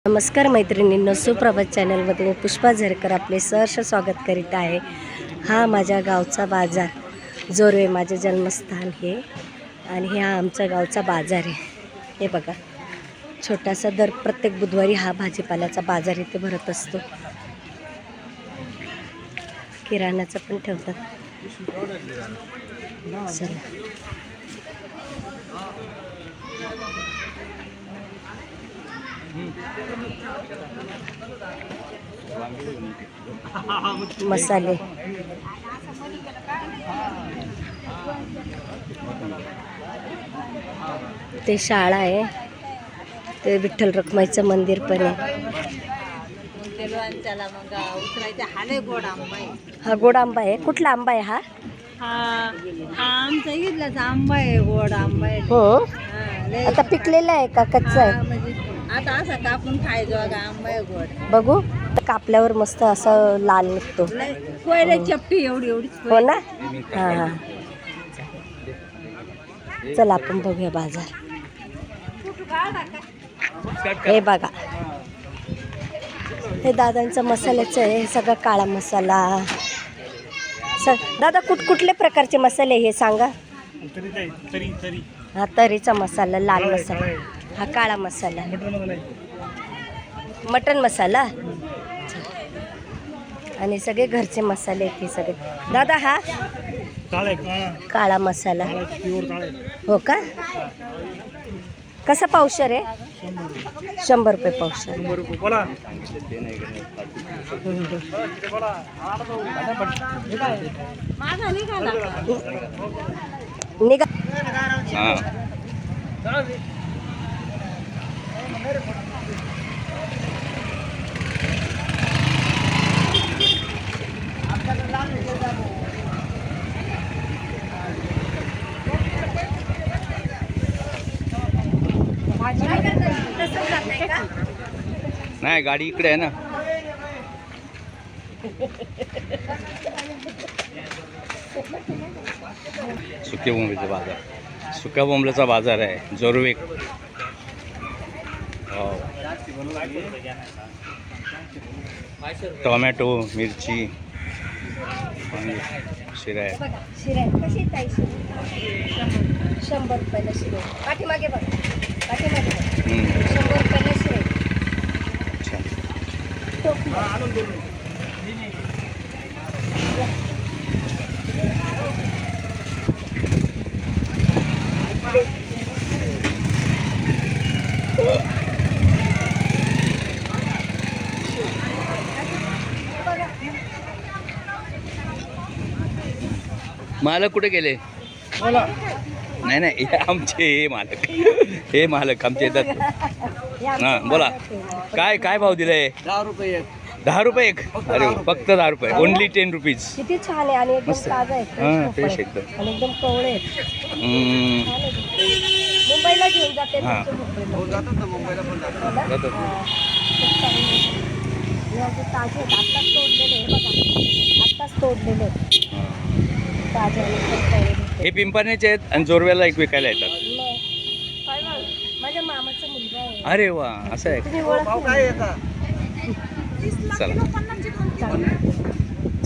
नमस्कार मैत्रिणींनो, सुप्रभात चॅनलमध्ये मी पुष्पा झरकर आपले सहर्ष स्वागत करीत आहे। हा माझ्या गावचा बाजार जोरवे, माझे जन्मस्थान हे, आणि हा आमच्या गावचा बाजार आहे। हे बघा, छोटासा दर प्रत्येक बुधवारी हा भाजीपाल्याचा बाजार इथे भरत असतो। किराणाचं पण ठेवतात। चला, मसाले, ते शाळा आहे, ते विठ्ठल रखुमाईचं मंदिर पण आहे। हा गोड आंबा आहे। कुठला आंबा आहे हा? आमचा इथलाच आंबा आहे, गोड आंबा आहे। हो, आता पिकलेला आहे का कच्चा आहे? आता असा कापून खायचो आंबा आहे गोड। बघू, कापल्यावर मस्त असं लाल निघतो। कोयला चपटी एवढी एवढी हो ना? हां हां, चला आपण बघूया बाजार। हे बघा, हे दादांचं मसाल्याचं आहे। हे सगळं काळा मसाला। दादा, कुठले प्रकारचे मसाले हे सांगा? हा तरीचा मसाला, लाल मसाला, हा काळा मसाला, मटन मसाला, आणि सगळे घरचे मसाले आहेत हे सगळे। दादा, हा काळा मसाला हो का? कसा पावशर आहे? 100 रुपये पावशर। निघा। नाही, गाडी इकडे आहे ना। सुक्या बोंबल्याचा बाजार, सुक्या बोंबल्याचा बाजार आहे जोरवे। टोमॅटो, मिरची, शिरा आहे। शिरा कशी ताई? 100 रुपयाला शिरा। पाठीमागे बघ, पाठीमागे 100 रुपयाला शिरा। मालक कुठे गेले? नाही नाही, आमचे हे मालक आमचे येतात। हां, बोला, काय काय भाव दिलाय? 10 रुपये। 10 रुपये एक? अरे फक्त 10 रुपये, ओनली 10 रुपीज। किती छान आहे, आणि एकदम ताजा आहे, हां, फ्रेश एकदम, आणि एकदम कवळे आहेत। मुंबईला घेऊन जाते हां, जातात ना, मुंबईला पण जातात। ताजे आहेत, आत्ताच तोडलेले आहे बघा, आत्ताच तोडलेले आहेत ताजे आणि कवळे। हे पिंपरणेचे आहेत आणि जोरव्याला एक विकायला येतात। माझ्या मामाचा मुलगा आहे। अरे वा, असं आहे का? तुम्ही ओळख भाव काय येतात? चला,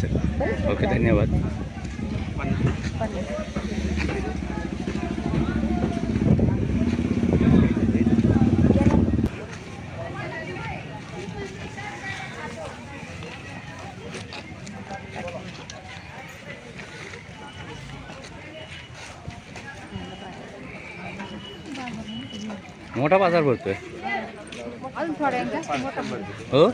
चला, ओके, धन्यवाद। मोठा बाजार भरतोय हो।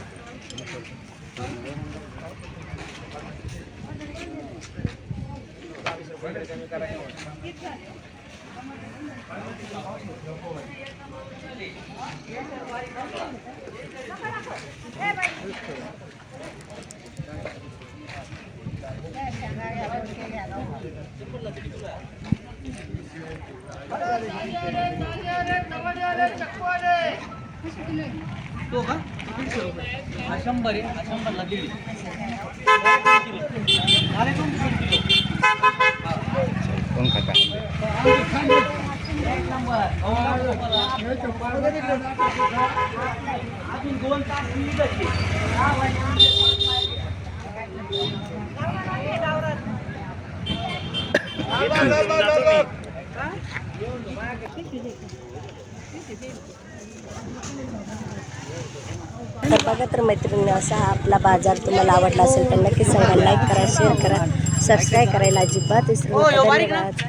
तो का 100 आहे, 100ला दिली। कोण खाता? एक नंबर। 2 तास निघत आहे. 6 वाजता तर बघा तर मैत्रिणी, असा हा आपला बाजार तुम्हाला आवडला असेल तर नक्की सांगा, लाईक करा, शेअर करा, सबस्क्राईब करायला अजिबात विसरू नका. धन्यवाद.